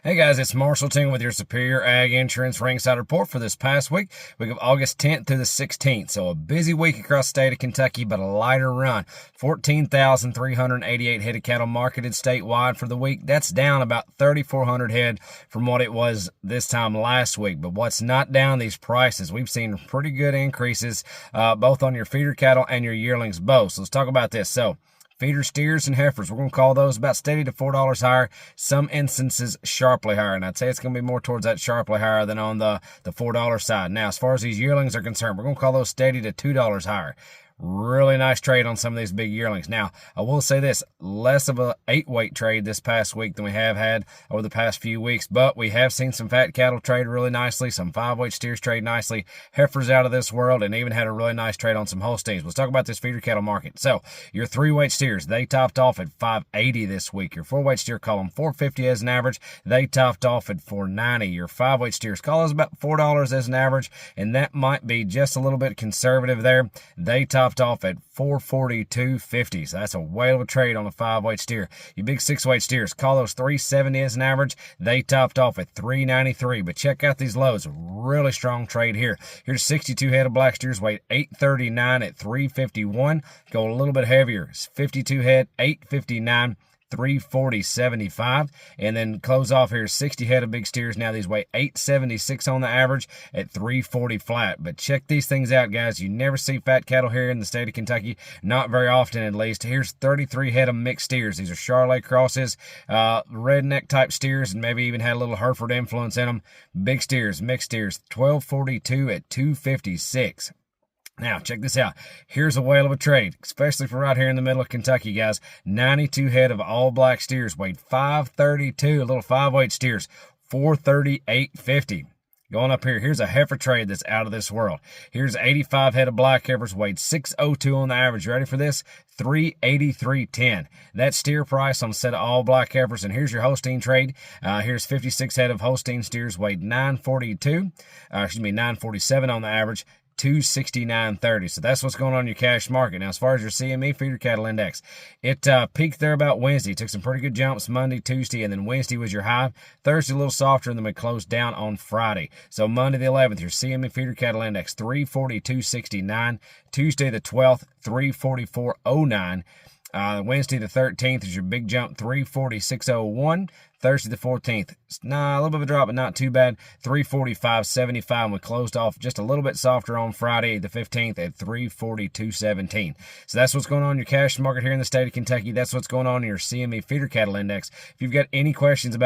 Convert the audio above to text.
Hey guys, it's Marshall Ting with your Superior Ag Insurance Ringside Report for this past week of August 10th through the 16th. So a busy week across the state of Kentucky, but a lighter run. 14,388 head of cattle marketed statewide for the week. That's down about 3,400 head from what it was this time last week. But what's not down, these prices. We've seen pretty good increases both on your feeder cattle and your yearlings both. So let's talk about this. So feeder steers and heifers, we're going to call those about steady to $4 higher. Some instances sharply higher. And I'd say it's going to be more towards that sharply higher than on the $4 side. Now, as far as these yearlings are concerned, we're going to call those steady to $2 higher. Really nice trade on some of these big yearlings. Now, I will say this, less of a 8-weight trade this past week than we have had over the past few weeks, but we have seen some fat cattle trade really nicely, some 5-weight steers trade nicely, heifers out of this world, and even had a really nice trade on some Holsteins. Let's talk about this feeder cattle market. So, your 3-weight steers, they topped off at $580 this week. Your 4-weight steer, call them $450 as an average. They topped off at $490. Your 5-weight steers, call those about $4 as an average, and that might be just a little bit conservative there. They topped off at $442.50. So that's a whale of a trade on a 5-weight steer. Your big 6-weight steers, call those $370 as an average. They topped off at $393. But check out these lows. Really strong trade here. Here's 62 head of black steers, weighed $839 at $351. Go a little bit heavier. 52 head, $859. $340.75, and then close off here 60 head of big steers. Now these weigh $876 on the average at $340 flat. But check these things out, guys. You never see fat cattle here in the state of Kentucky, not very often at least. Here's 33 head of mixed steers. These are Charolais crosses, redneck type steers, and maybe even had a little Hereford influence in them. Big steers, mixed steers, $1242 at $256. Now, check this out. Here's a whale of a trade, especially for right here in the middle of Kentucky, guys. 92 head of all black steers, weighed $532, little 5-weight steers, $438.50. Going up here, here's a heifer trade that's out of this world. Here's 85 head of black heifers, weighed $602 on the average. You ready for this? $383.10. That steer price on a set of all black heifers. And here's your Holstein trade. Here's 56 head of Holstein steers, weighed $947 on the average. $269.30. So that's what's going on in your cash market. Now, as far as your CME feeder cattle index, it peaked there about Wednesday. Took some pretty good jumps Monday, Tuesday, and then Wednesday was your high. Thursday a little softer, and then we closed down on Friday. So Monday the 11th, your CME feeder cattle index 342.69. Tuesday the 12th, 344.09. Wednesday the 13th is your big jump, 346.01. Thursday the 14th, a little bit of a drop, but not too bad, 345.75. And we closed off just a little bit softer on Friday the 15th at 342.17. So that's what's going on in your cash market here in the state of Kentucky. That's what's going on in your CME feeder cattle index. If you've got any questions about